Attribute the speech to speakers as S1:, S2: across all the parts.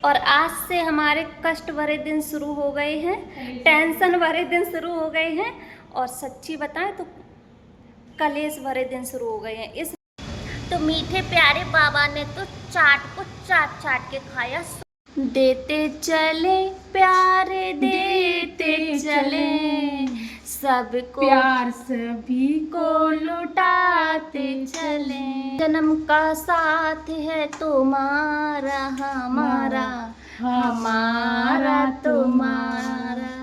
S1: और आज से हमारे कष्ट भरे दिन शुरू हो गए हैं, टेंशन भरे दिन शुरू हो गए हैं और सच्ची बताएं तो कलेश भरे दिन शुरू हो गए हैं। इस तो मीठे प्यारे बाबा ने तो चाट को चाट चाट के खाया। देते चले प्यारे देते चले, सबको
S2: प्यार सभी को
S1: लुटाते चले। जन्म का साथ है तुम्हारा हमारा, हमारा तुम्हारा।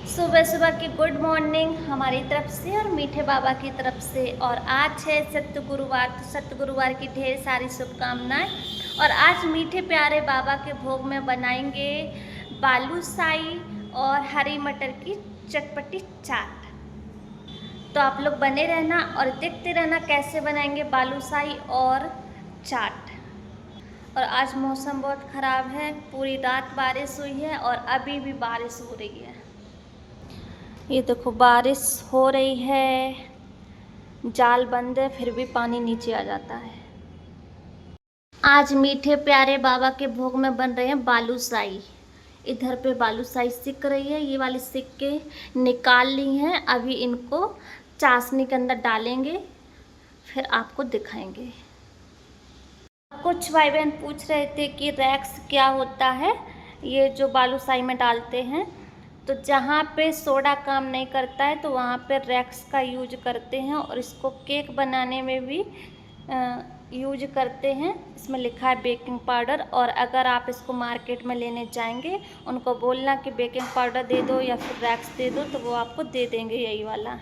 S1: सुबह सुबह की गुड मॉर्निंग हमारी तरफ से और मीठे बाबा की तरफ से। और आज है सत्य गुरुवार, तो सत्य गुरुवार की ढेर सारी शुभकामनाएं। और आज मीठे प्यारे बाबा के भोग में बनाएंगे बालूशाही और हरी मटर की चटपटी चाट। तो आप लोग बने रहना और देखते रहना कैसे बनाएंगे बालूशाही और चाट। और आज मौसम बहुत ख़राब है, पूरी रात बारिश हुई है और अभी भी बारिश हो रही है। ये देखो बारिश हो रही है, जाल बंद है फिर भी पानी नीचे आ जाता है। आज मीठे प्यारे बाबा के भोग में बन रहे हैं बालूशाही। इधर पे बालूशाही सिक रही है, ये वाली सिक के निकाल ली हैं। अभी इनको चाशनी के अंदर डालेंगे, फिर आपको दिखाएंगे। कुछ भाई बहन पूछ रहे थे कि रैक्स क्या होता है, ये जो बालूशाही में डालते हैं। तो जहाँ पे सोडा काम नहीं करता है तो वहाँ पे रैक्स का यूज करते हैं और इसको केक बनाने में भी यूज करते हैं। इसमें लिखा है बेकिंग पाउडर। और अगर आप इसको मार्केट में लेने जाएंगे, उनको बोलना कि बेकिंग पाउडर दे दो या फिर रैक्स दे दो, तो वो आपको दे देंगे यही वाला।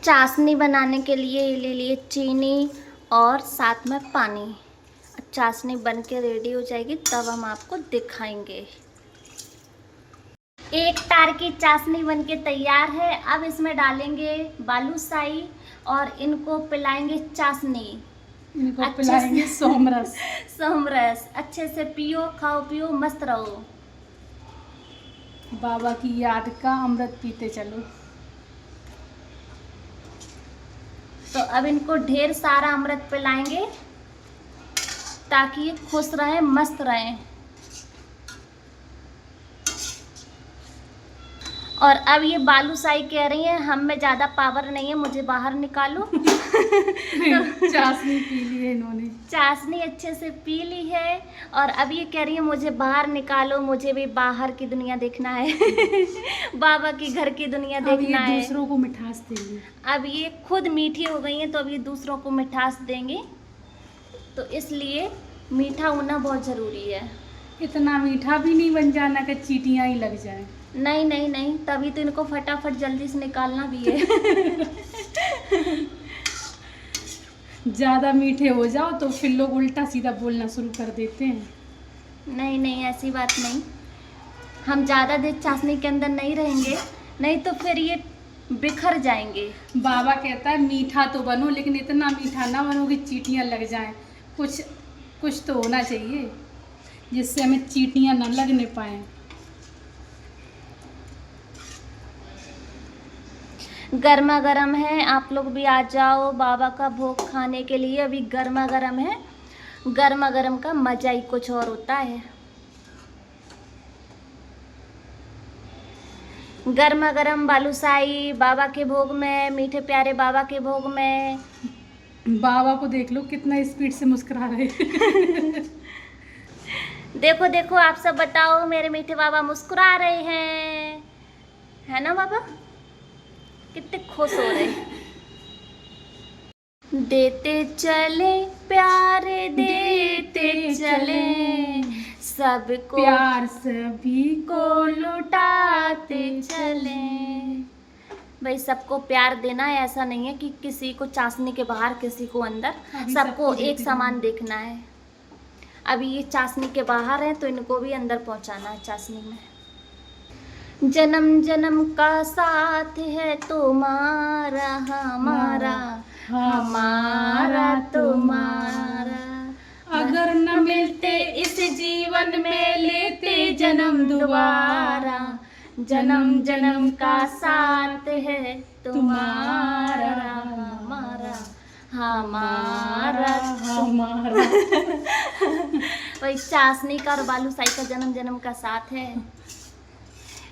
S1: चाशनी बनाने के लिए ले लिए चीनी और साथ में पानी। चाशनी बन के रेडी हो जाएगी तब हम आपको दिखाएंगे। एक तार की चाशनी बनके तैयार है। अब इसमें डालेंगे बालूशाही और इनको पिलाएंगे चाशनी,
S2: इनको पिलाएंगे सोमरस।
S1: सोमरस अच्छे से पियो, खाओ पियो, मस्त रहो।
S2: बाबा की याद का अमृत पीते चलो।
S1: तो अब इनको ढेर सारा अमृत पिलाएंगे ताकि ये खुश रहें, मस्त रहें। और अब ये बालूशाही कह रही है हम में ज़्यादा पावर नहीं है, मुझे बाहर निकालो।
S2: चाशनी पी ली है इन्होंने,
S1: चाशनी अच्छे से पी ली है और अब ये कह रही है मुझे बाहर निकालो, मुझे भी बाहर की दुनिया देखना है। बाबा की घर की दुनिया देखना है।
S2: दूसरों को मिठास देंगे।
S1: अब ये खुद मीठी हो गई हैं तो अब ये दूसरों को मिठास देंगे, तो इसलिए मीठा होना बहुत ज़रूरी है।
S2: इतना मीठा भी नहीं बन जाना कि चींटियाँ ही लग जाएं।
S1: नहीं नहीं नहीं, तभी तो इनको फटाफट जल्दी से निकालना भी है।
S2: ज़्यादा मीठे हो जाओ तो फिर लोग उल्टा सीधा बोलना शुरू कर देते हैं।
S1: नहीं नहीं, ऐसी बात नहीं। हम ज़्यादा देर चाशनी के अंदर नहीं रहेंगे, नहीं तो फिर ये बिखर जाएंगे।
S2: बाबा कहता है मीठा तो बनो लेकिन इतना मीठा ना बनो कि चींटियाँ लग जाएं। कुछ तो होना चाहिए जिससे हमें चींटियाँ ना लगने पाएं।
S1: गर्मा गर्म है, आप लोग भी आ जाओ बाबा का भोग खाने के लिए। अभी गर्मा गर्म है, गर्मा गर्म का मजा ही कुछ और होता है। गर्मा गर्म बालूशाही बाबा के भोग में, मीठे प्यारे बाबा के भोग में।
S2: बाबा को देख लो कितना स्पीड से मुस्कुरा रहे।
S1: देखो देखो, आप सब बताओ, मेरे मीठे बाबा मुस्कुरा रहे हैं, है ना बाबा? कितने खुश हो रहे। देते चले प्यारे देते चले, सबको
S2: प्यार सभी
S1: को लुटाते चले। भाई सबको प्यार देना है, ऐसा नहीं है कि किसी को चाशनी के बाहर किसी को अंदर, सबको एक समान देखना है। अभी ये चाशनी के बाहर हैं तो इनको भी अंदर पहुंचाना है चाशनी में। जन्म जन्म का साथ है तुम्हारा हमारा, हमारा तुम्हारा।
S2: अगर न मिलते इस जीवन में लेते जन्म दोबारा।
S1: जन्म जन्म का साथ है तुम्हारा हमारा, हमारा
S2: हमारा।
S1: वही चाशनी का और बालूशाही का जन्म जन्म का साथ है।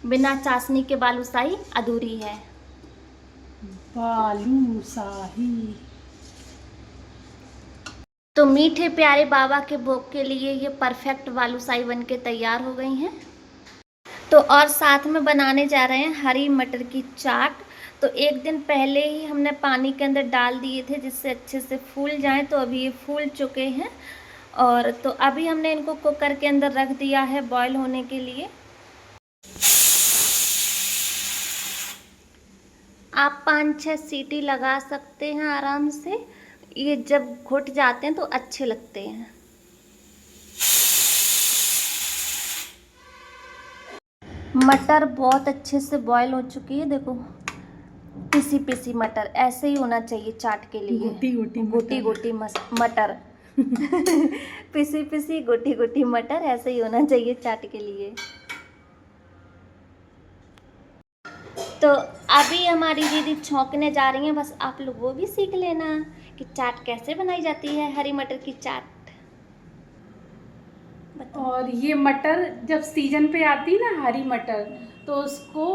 S1: बिना चाशनी के बालूशाही अधूरी है।
S2: बालूशाही।
S1: तो मीठे प्यारे बाबा के भोग के लिए ये परफेक्ट बालूशाही बन के तैयार हो गई हैं। तो और साथ में बनाने जा रहे हैं हरी मटर की चाट। तो एक दिन पहले ही हमने पानी के अंदर डाल दिए थे जिससे अच्छे से फूल जाएं। तो अभी ये फूल चुके हैं और तो अभी हमने इनको कुकर के अंदर रख दिया है बॉईल होने के लिए। आप 5-6 सीटी लगा सकते हैं आराम से। ये जब घुट जाते हैं तो अच्छे लगते हैं। मटर बहुत अच्छे से बॉईल हो चुकी है, देखो पिसी पिसी मटर ऐसे ही होना चाहिए चाट के लिए। गोटी गोटी मटर पिसी पिसी गोटी गोटी मटर ऐसे ही होना चाहिए चाट के लिए। तो अभी हमारी दीदी छौंकने जा रही हैं, बस आप लोग वो भी सीख लेना कि चाट कैसे बनाई जाती है, हरी मटर की चाट।
S2: और ये मटर जब सीजन पे आती है ना हरी मटर, तो उसको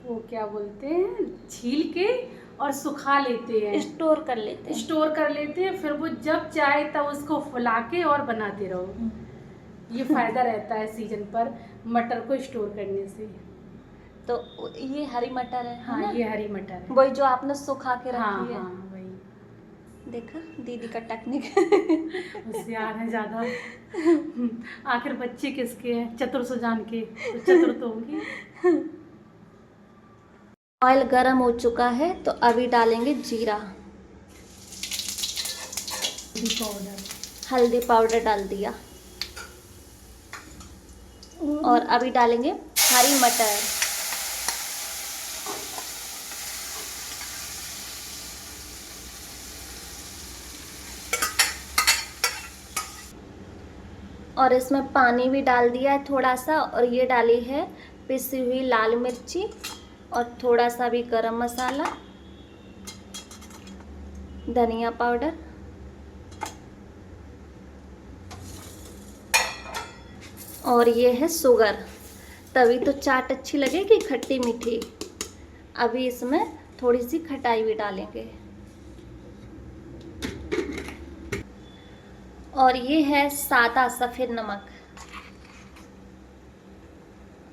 S2: वो क्या बोलते हैं, छील के और सुखा लेते हैं,
S1: स्टोर कर लेते हैं।
S2: फिर वो जब चाहे तब उसको फुला के और बनाते रहो। ये फायदा रहता है सीजन पर मटर को स्टोर करने से।
S1: तो ये हरी मटर है।
S2: हाँ, ये हरी मटर है,
S1: वही जो आपने सुखा के रखी
S2: हाँ,
S1: है।
S2: हाँ, वही।
S1: देखा दीदी का टेक्निक।
S2: होशियार है ज़्यादा। आखिर बच्चे किसके हैं, चतुर सुजान के, तो चतुर तो होंगी।
S1: ऑयल गरम हो चुका है तो अभी डालेंगे जीरा, हल्दी पाउडर डाल दिया और अभी डालेंगे हरी मटर। और इसमें पानी भी डाल दिया है थोड़ा सा। और ये डाली है पिसी हुई लाल मिर्ची और थोड़ा सा भी गरम मसाला, धनिया पाउडर और ये है शुगर। तभी तो चाट अच्छी लगेगी खट्टी मीठी। अभी इसमें थोड़ी सी खटाई भी डालेंगे। और ये है सादा सफ़ेद नमक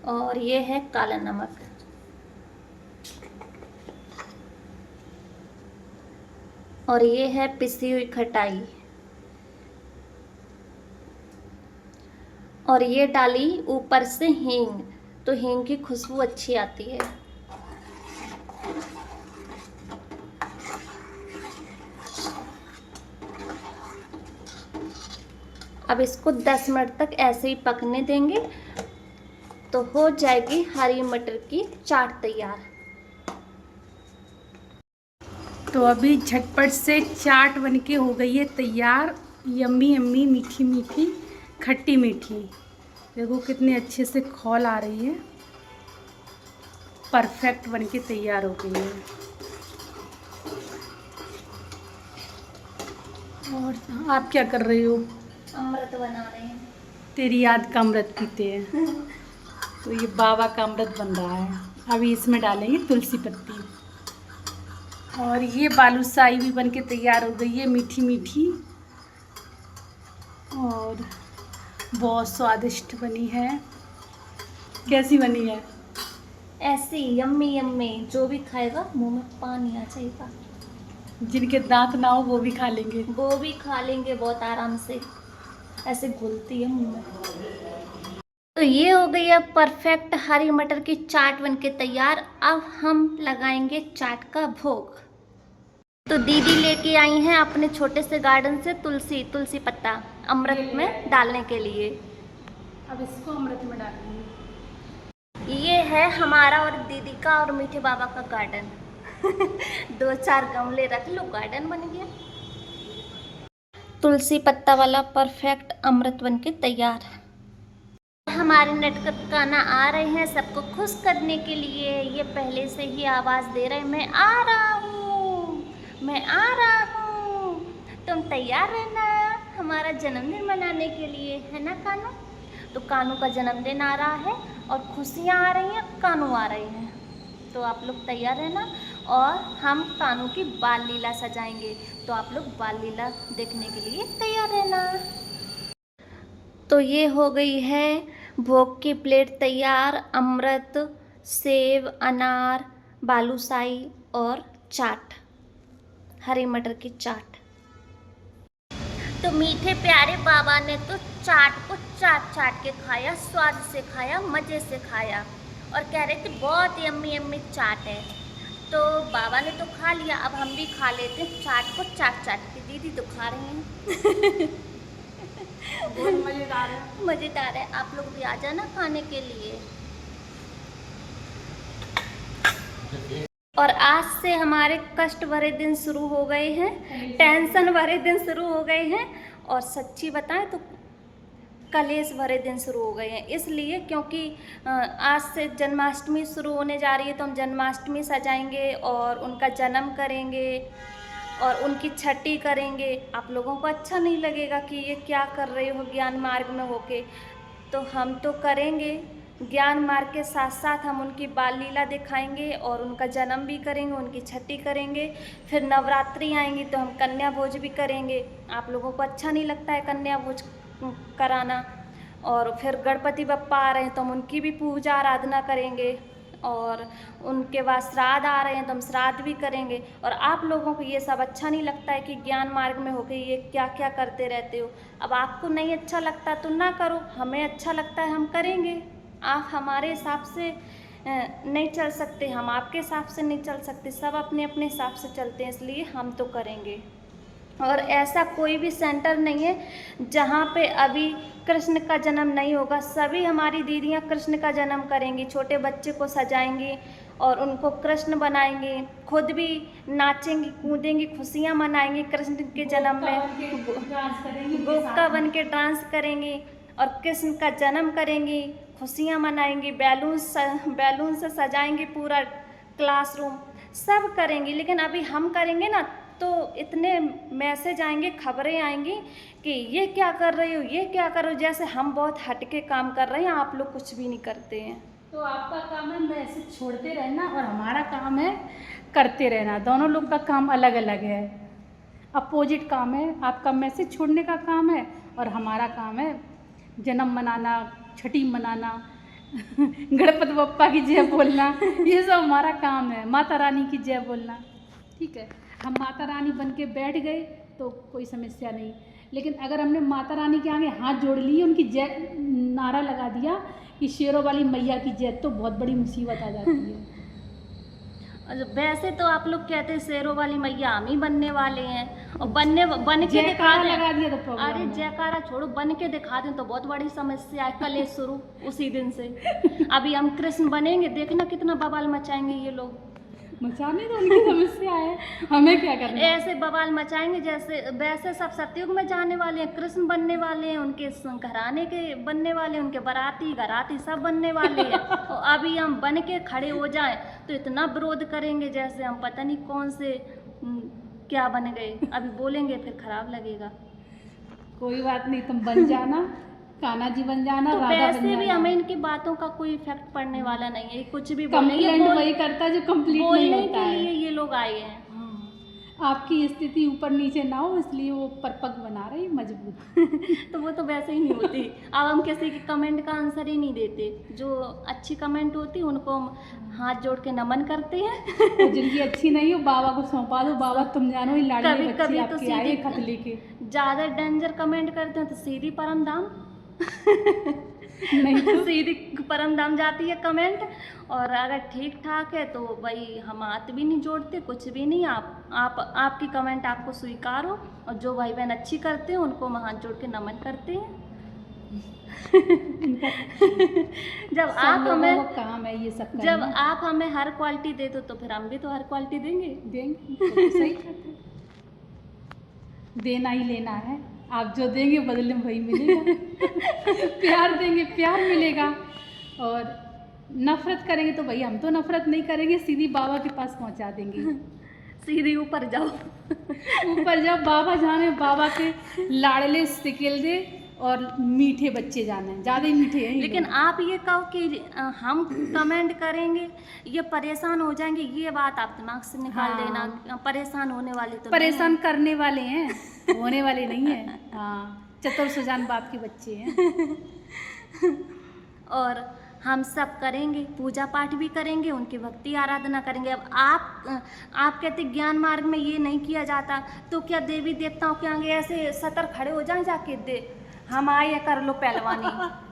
S1: और ये है काला नमक। और ये है पिसी हुई खटाई। और ये डाली ऊपर से हींग, तो हींग की खुशबू अच्छी आती है। अब इसको 10 मिनट तक ऐसे ही पकने देंगे तो हो जाएगी हरी मटर की चाट तैयार।
S2: तो अभी झटपट से चाट बनके हो गई है तैयार। यम्मी यम्मी, मीठी मीठी, खट्टी मीठी। देखो कितने अच्छे से खौल आ रही है, परफेक्ट बनके तैयार हो गई है। और आप क्या कर रही हो?
S1: अमृत बना रहे हैं।
S2: तेरी याद का अमृत पीते हैं। तो ये बाबा का अमृत बन रहा है। अभी इसमें डालेंगे तुलसी पत्ती। और ये बालूशाही भी बनके तैयार हो गई है, मीठी मीठी और बहुत स्वादिष्ट बनी है। कैसी बनी है?
S1: ऐसी यम्मी यम्मी, जो भी खाएगा मुंह में पानी आ जाएगा।
S2: जिनके दांत ना हो वो भी खा लेंगे।
S1: वो भी खा लेंगे बहुत आराम से, ऐसे घुलती है मुंह में। तो ये हो गई है परफेक्ट हरी मटर की चाट बनके तैयार। अब हम लगाएंगे चाट का भोग। तो दीदी लेके आई हैं अपने छोटे से गार्डन से तुलसी पत्ता अमृत में डालने के लिए।
S2: अब इसको अमृत में डालेंगे।
S1: ये है हमारा और दीदी का और मीठे बाबा का गार्डन। 2-4 गमले रख लो, गार्डन बन गया। तुलसी पत्ता वाला परफेक्ट अमृत बनके तैयार। हमारे नेटवर्क गाना आ रहे हैं सबको खुश करने के लिए। ये पहले से ही आवाज़ दे रहे हैं, मैं आ रहा हूँ, मैं आ रहा हूँ, तुम तैयार रहना हमारा जन्मदिन मनाने के लिए, है ना कानू? तो कानू का जन्मदिन आ रहा है और खुशियाँ आ रही हैं, कानू आ रही हैं। तो आप लोग तैयार रहना और हम कानू की बाल लीला सजाएंगे, तो आप लोग बाल लीला देखने के लिए तैयार रहना। तो ये हो गई है भोग की प्लेट तैयार, अमृत, सेव, अनार, बालूशाही और चाट, हरी मटर की चाट। तो मीठे प्यारे बाबा ने तो चाट को चाट चाट के खाया, स्वाद से खाया, मज़े से खाया और कह रहे थे बहुत यम्मी यम्मी चाट है। तो बाबा ने तो खा लिया, अब हम भी खा लेते हैं चाट को चाट चाट के। दीदी तो खा रही हैं।
S2: बहुत मज़ेदार है,
S1: मज़ेदार है, आप लोग भी आ जाना खाने के लिए। और आज से हमारे कष्ट भरे दिन शुरू हो गए हैं, टेंशन भरे दिन शुरू हो गए हैं और सच्ची बताएं तो कलेश भरे दिन शुरू हो गए हैं। इसलिए क्योंकि आज से जन्माष्टमी शुरू होने जा रही है, तो हम जन्माष्टमी सजाएंगे और उनका जन्म करेंगे और उनकी छठी करेंगे। आप लोगों को अच्छा नहीं लगेगा कि ये क्या कर रहे हो ज्ञान मार्ग में होके, तो हम तो करेंगे ज्ञान मार्ग के साथ साथ हम उनकी बाल लीला दिखाएंगे और उनका जन्म भी करेंगे, उनकी छठी करेंगे। फिर नवरात्रि आएंगी तो हम कन्या भोज भी करेंगे। आप लोगों को अच्छा नहीं लगता है कन्या भोज कराना। और फिर गणपति बप्पा आ रहे हैं तो हम उनकी भी पूजा आराधना करेंगे और उनके बाद श्राद्ध आ रहे हैं तो हम श्राद्ध भी करेंगे। और आप लोगों को ये सब अच्छा नहीं लगता है कि ज्ञान मार्ग में होके ये क्या क्या करते रहते हो। अब आपको नहीं अच्छा लगता तो ना करो, हमें अच्छा लगता है हम करेंगे। आप हमारे हिसाब से नहीं चल सकते, हम आपके हिसाब से नहीं चल सकते, सब अपने अपने हिसाब से चलते हैं, इसलिए हम तो करेंगे। और ऐसा कोई भी सेंटर नहीं है जहाँ पे अभी कृष्ण का जन्म नहीं होगा। सभी हमारी दीदियाँ कृष्ण का जन्म करेंगी, छोटे बच्चे को सजाएंगी और उनको कृष्ण बनाएंगी, खुद भी नाचेंगी कूदेंगी, खुशियाँ मनाएंगी कृष्ण के जन्म में, गोपिका बन के डांस करेंगी और कृष्ण का जन्म करेंगी, खुशियाँ मनाएंगी, बैलून से सजाएंगी पूरा क्लासरूम, सब करेंगी। लेकिन अभी हम करेंगे ना तो इतने मैसेज आएंगे, खबरें आएंगी कि ये क्या कर रहे हो, ये क्या कर रहे हो, जैसे हम बहुत हटके काम कर रहे हैं, आप लोग कुछ भी नहीं करते हैं।
S2: तो आपका काम है मैसेज छोड़ते रहना और हमारा काम है करते रहना। दोनों लोग का काम अलग अलग है, अपोजिट काम है। आपका मैसेज छोड़ने का काम है और हमारा काम है जन्म मनाना, छठी मनाना, गणपति बप्पा की जय बोलना, ये सब हमारा काम है। माता रानी की जय बोलना, ठीक है। हम माता रानी बन के बैठ गए तो कोई समस्या नहीं, लेकिन अगर हमने माता रानी के आगे हाथ जोड़ लिए, उनकी जय नारा लगा दिया कि शेरों वाली मैया की जय, तो बहुत बड़ी मुसीबत आ जाती है।
S1: वैसे तो आप लोग कहते हैं शेरों वाली मैया हम ही बनने वाले हैं और बन के दिखा दें,
S2: लगा दिया तो प्रॉब्लम।
S1: अरे जयकारा छोड़ो, बन के दिखा दें तो बहुत बड़ी समस्या है। कलेश शुरू उसी दिन से। अभी हम कृष्ण बनेंगे, देखना कितना बवाल मचाएंगे ये लोग।
S2: मचाने तो उनकी समस्या है, हमें क्या करना है?
S1: ऐसे बवाल मचाएंगे जैसे वैसे सब सतयुग में जाने वाले हैं, कृष्ण बनने वाले हैं, उनके घराने के बनने वाले हैं, उनके घराती सब बनने वाले हैं। और अभी हम बन के खड़े हो जाएं तो इतना विरोध करेंगे जैसे हम पता नहीं कौन से क्या बन गए। अभी बोलेंगे फिर खराब लगेगा।
S2: कोई बात नहीं, तुम बन जाना, कान्हा जी बन जाना,
S1: तो
S2: राधा बन
S1: वैसे भी
S2: जाना।
S1: हमें इनकी बातों का कोई इफेक्ट पड़ने वाला नहीं है। कुछ भी
S2: कंप्लेंट वही करता है जो कंप्लीट नहीं
S1: बोलने
S2: होता
S1: के
S2: है।
S1: लिए ये लोग आए हैं।
S2: आपकी स्थिति ऊपर नीचे ना हो इसलिए वो परपक बना रहे मजबूत।
S1: तो वो तो वैसे ही नहीं होती। अब हम किसी के कमेंट का आंसर ही नहीं देते। जो अच्छी कमेंट होती है उनको हम हाथ जोड़ के नमन करते हैं।
S2: तो जिनकी अच्छी नहीं हो बाबा को सौंपा दो, बाबा तुम जानो ही लाडली बच्ची
S1: कभी तो
S2: आपकी आई खत लेके।
S1: ज़्यादा डेंजर कमेंट करते हैं तो सीधी परम धाम
S2: नहीं तो
S1: सीधी परम धाम जाती है कमेंट। और अगर ठीक ठाक है तो भाई हम हाथ भी नहीं जोड़ते, कुछ भी नहीं। आपकी कमेंट आपको स्वीकार हो और जो भाई बहन अच्छी करते हैं उनको हम हाथ जोड़ के नमन करते हैं। जब आप हमें
S2: काम है ये सब
S1: जब आप हमें हर क्वालिटी दे दो तो फिर हम भी तो हर क्वालिटी देंगे।
S2: तो सही कहते हैं। देना ही लेना है, आप जो देंगे बदले में वही मिलेगा। प्यार देंगे प्यार मिलेगा और नफरत करेंगे तो भाई हम तो नफरत नहीं करेंगे, सीधी बाबा के पास पहुंचा देंगे।
S1: सीधी ऊपर जाओ।
S2: ऊपर जब बाबा जाने, बाबा के लाड़ले सिकिल दे और मीठे बच्चे जाने, ज़्यादा ही मीठे हैं ये
S1: लेकिन
S2: लोग।
S1: आप ये कहो कि हम कमेंट करेंगे, ये परेशान हो जाएंगे, ये बात आप दिमाग से निकाल
S2: हाँ।
S1: देना। परेशान होने वाले तो
S2: परेशान
S1: नहीं
S2: करने वाले हैं, होने वाले नहीं है। हाँ, चतुर सुजान बाप के बच्चे हैं।
S1: हैं। और हम सब करेंगे, पूजा पाठ भी करेंगे, उनकी भक्ति आराधना करेंगे। अब आप कहते ज्ञान मार्ग में ये नहीं किया जाता, तो क्या देवी देवताओं के आगे ऐसे सतर खड़े हो जाएं जाके, दे हम आए कर लो पहलवानी।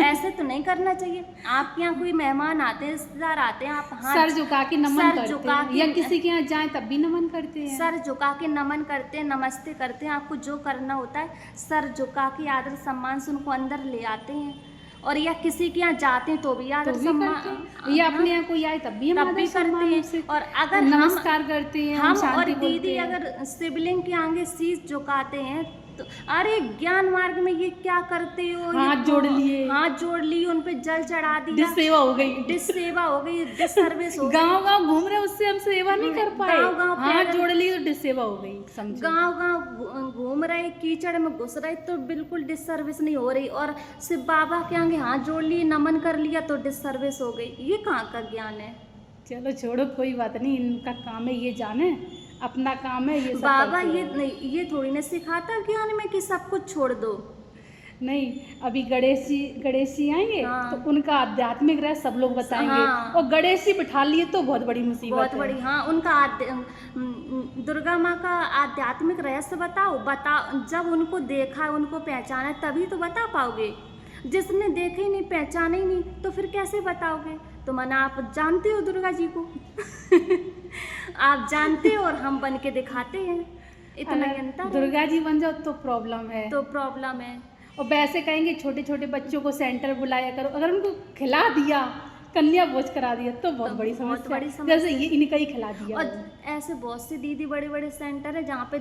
S1: ऐसे तो नहीं करना चाहिए। आपके यहाँ कोई मेहमान आते हैं, रिश्तेदार आते हैं, आप
S2: सर झुका के नमन
S1: सर
S2: करते
S1: झुका
S2: हैं,
S1: के-
S2: या किसी के यहाँ जाए तब भी नमन करते हैं।
S1: सर झुका के नमन करते हैं, नमस्ते करते हैं। आपको जो करना होता है सर झुका के आदर सम्मान से उनको अंदर ले आते हैं। और या किसी के यहाँ जाते हैं तो भी आदर
S2: तो भी
S1: सम्मान,
S2: करते हैं। या अपने यहाँ कोई आए तब भी हम
S1: तब
S2: आदर
S1: भी
S2: सम्मान
S1: करते
S2: से
S1: हैं। और अगर
S2: नमस्कार करते हैं,
S1: हम और
S2: शांति
S1: दीदी
S2: बोलते हैं।
S1: अगर शिवलिंग के आगे शीश झुकाते हैं तो अरे ज्ञान मार्ग में ये क्या करते हो,
S2: हाथ जोड़ लिए,
S1: हाथ जोड़ लिए, उन पे जल चढ़ा दिया,
S2: डिस सेवा हो गई,
S1: डिस सेवा हो गई, डिस सर्विस हो गई।
S2: गांव गांव घूम रहे, उससे हम सेवा नहीं कर पाए।
S1: गाँव-गाँव
S2: हाथ
S1: पैदल-
S2: जोड़ ली तो डिस सेवा हो गई, समझो।
S1: गांव गांव घूम रहे, कीचड़ में घुस रहे तो बिल्कुल डिससर्विस नहीं हो रही। और सिर्फ बाबा के आगे हाथ जोड़ लिए, नमन कर लिया तो डिससर्विस हो गई। ये कहाँ का ज्ञान है?
S2: चलो छोड़ो, कोई बात नहीं, इनका काम है ये जाने, अपना काम है ये सब
S1: बाबा
S2: करते
S1: ये
S2: हैं।
S1: नहीं, ये थोड़ी ना सिखाता ज्ञान में कि सब कुछ छोड़ दो।
S2: नहीं, अभी गणेश जी आएंगे
S1: हाँ।
S2: तो उनका आध्यात्मिक रह सब लोग बताएंगे।
S1: हाँ।
S2: और गणेश जी बिठा लिए तो बहुत बड़ी मुसीबत
S1: बहुत
S2: है।
S1: बड़ी, हाँ, उनका दुर्गा माँ का आध्यात्मिक रहस्य बताओ। जब उनको देखा, उनको पहचाना है, तभी तो बता पाओगे। जिसने देखे ही नहीं, पहचाने ही नहीं, तो फिर कैसे बताओगे? तो माना आप जानते हो दुर्गा जी को। आप जानते हो और हम बन के दिखाते हैं, इतना ही अंतर है।
S2: दुर्गा जी बन जाओ तो प्रॉब्लम है।
S1: तो प्रॉब्लम है।
S2: और वैसे कहेंगे छोटे छोटे बच्चों को सेंटर बुलाया करो, अगर उनको खिला दिया, कन्या भोज करा दिया तो बहुत बड़ी
S1: बहुत बड़ी
S2: समस्या। जैसे ये इनका ही खिला दिया।
S1: और ऐसे बहुत सी दीदी बड़े बड़े सेंटर है जहाँ पे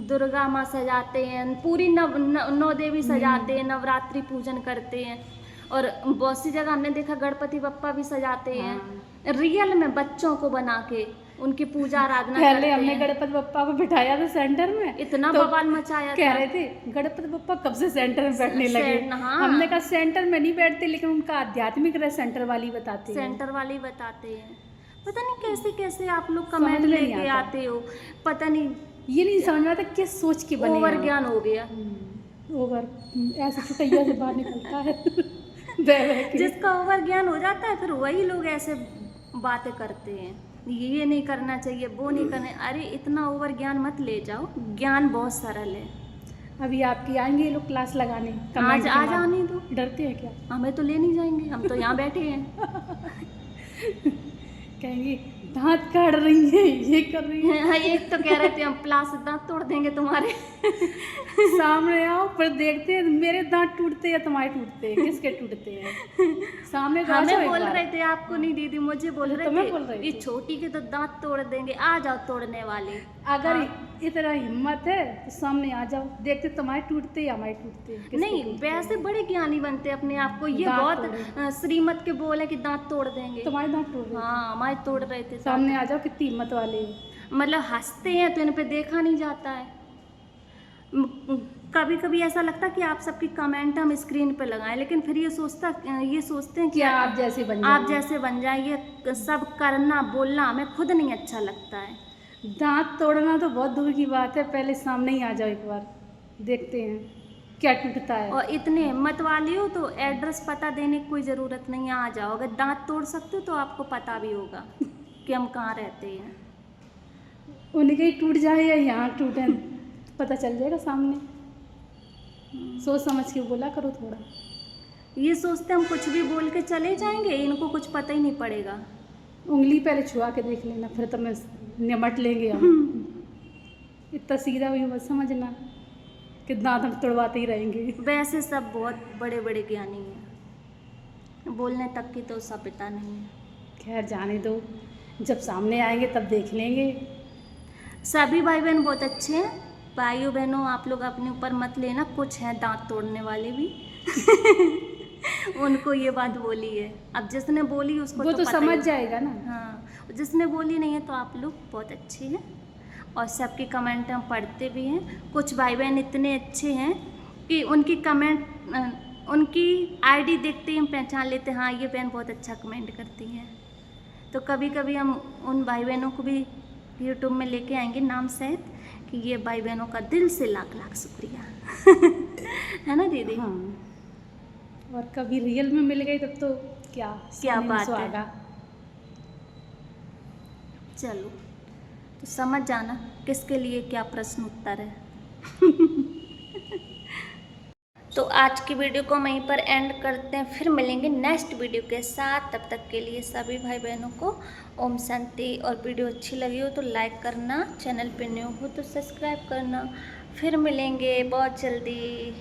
S1: दुर्गा माँ सजाते हैं, पूरी नौ देवी सजाते हैं, नवरात्रि पूजन करते हैं। और बहुत सी जगह हमने देखा गणपति बप्पा भी सजाते हैं, रियल में बच्चों को बना के उनकी पूजा आराधना
S2: पहले
S1: करते
S2: हमने
S1: हैं।
S2: गणपति बप्पा को बिठाया था सेंटर में,
S1: इतना
S2: तो
S1: बवाल मचाया
S2: कह
S1: था।
S2: रहे थे गणपति बप्पा कब से सेंटर में बैठने लगे।
S1: हाँ।
S2: हमने कहा सेंटर में नहीं बैठते, लेकिन उनका आध्यात्मिक रह सेंटर वाली बताते हैं।
S1: सेंटर वाले बताते हैं। पता नहीं कैसे कैसे आप लोग
S2: समझ
S1: कमेंट
S2: में नहीं
S1: लेके
S2: आता।
S1: आते हो, पता नहीं,
S2: ये नहीं समझ में आता किस सोच के बने
S1: ओवर
S2: हैं।
S1: ज्ञान हो गया।
S2: ओवर ऐसे छुटैया से बाहर निकलता है। बह बह के।
S1: जिसका ओवर ज्ञान हो जाता है फिर वही लोग ऐसे बातें करते हैं, ये नहीं करना चाहिए, वो नहीं करना। अरे इतना ओवर ज्ञान मत ले जाओ, ज्ञान बहुत सरल है।
S2: अभी आपकी आएंगे ये लोग क्लास लगाने,
S1: आज
S2: कमेंट के
S1: आज
S2: माध्यम-
S1: आने दो,
S2: डरते हैं क्या?
S1: हमें तो ले नहीं जाएंगे, हम तो यहाँ बैठे हैं।
S2: कहेंगे दांत काट रही है, ये कर रही है।
S1: एक तो कह रहे थे हम प्लास से दांत तोड़ देंगे तुम्हारे।
S2: सामने आओ पर देखते हैं मेरे दांत टूटते हैं, तुम्हारे टूटते हैं, किसके टूटते हैं? सामने तो आ जाओ
S1: हमें
S2: एक
S1: बोल
S2: बार।
S1: रहे थे, आपको नहीं दीदी, मुझे बोल
S2: तुम्हें
S1: रहे
S2: बोल रहे
S1: थे ये
S2: थे।
S1: छोटी के तो दांत तोड़ देंगे, आ जाओ तोड़ने वाले।
S2: अगर
S1: हाँ।
S2: इतना हिम्मत है तो सामने आ जाओ, देखते तुम्हारे टूटते या हमारे टूटते हैं, किसके
S1: नहीं,
S2: टूटते हैं।
S1: वैसे बड़े ज्ञानी बनते हैं अपने आप को। ये
S2: दांत
S1: बहुत श्रीमत के बोल है कि दांत तोड़ देंगे।
S2: तुम्हारे दांत टूट रहे हैं।
S1: हाँ, हमारे तोड़ रहे थे दांत।
S2: सामने आ जाओ, कितनी हिम्मत वाले हैं।
S1: मतलब हंसते हैं तो इन पे देखा नहीं जाता है। कभी कभी ऐसा लगता है कि आप सबकी कमेंट हम स्क्रीन पे लगाएं, लेकिन फिर ये सोचते हैं कि
S2: क्या आप जैसे बन
S1: आप
S2: जाएं।
S1: जैसे बन जाए। ये सब करना बोलना हमें खुद नहीं अच्छा लगता है।
S2: दांत तोड़ना तो बहुत दूर की बात है, पहले सामने ही आ जाओ एक बार, देखते हैं क्या टूटता है।
S1: और इतने हिम्मत वाली हो तो एड्रेस पता देने की कोई ज़रूरत नहीं है, आ जाओ। अगर दांत तोड़ सकते हो तो आपको पता भी होगा कि हम कहाँ रहते हैं।
S2: उनके ही टूट जाए या यहाँ टूटे, पता चल जाएगा सामने। सोच समझ के बोला करो थोड़ा।
S1: ये सोचते हम कुछ भी बोल के चले जाएंगे, इनको कुछ पता ही नहीं पड़ेगा।
S2: उंगली पहले छुआ के देख लेना, फिर तो मैं निमट लेंगे हम। इतना सीधा हुई बस समझना कि दांत हम तोड़वाते ही रहेंगे।
S1: वैसे सब बहुत बड़े बड़े ज्ञानी हैं, बोलने तक की तो सभ्यता नहीं है।
S2: खैर जाने दो, जब सामने आएंगे तब देख लेंगे।
S1: सभी भाई बहन बहुत अच्छे हैं। भाइयों बहनों, आप लोग अपने ऊपर मत लेना, कुछ हैं दांत तोड़ने वाले भी। उनको ये बात बोली है, अब जिसने बोली उसको
S2: वो तो
S1: पता ही
S2: समझ
S1: है।
S2: जाएगा ना।
S1: हाँ, जिसने बोली नहीं है तो आप लोग बहुत अच्छे हैं और सबके कमेंट हम पढ़ते भी हैं। कुछ भाई बहन इतने अच्छे हैं कि उनकी कमेंट उनकी आईडी देखते ही हम पहचान लेते हैं, हाँ ये बहन बहुत अच्छा कमेंट करती हैं। तो कभी कभी हम उन भाई बहनों को भी यूट्यूब में लेके आएंगे नाम सहित कि ये भाई बहनों का दिल से लाख लाख शुक्रिया है ना दीदी?
S2: हाँ, और कभी रियल में मिल गई तब तो क्या
S1: बात है।
S2: सुहागा।
S1: चलो तो समझ जाना किसके लिए क्या प्रश्न उत्तर है। तो आज की वीडियो को वहीं पर एंड करते हैं, फिर मिलेंगे नेक्स्ट वीडियो के साथ। तब तक के लिए सभी भाई बहनों को ओम शांति। और वीडियो अच्छी लगी हो तो लाइक करना, चैनल पे न्यू हो तो सब्सक्राइब करना। फिर मिलेंगे बहुत जल्दी।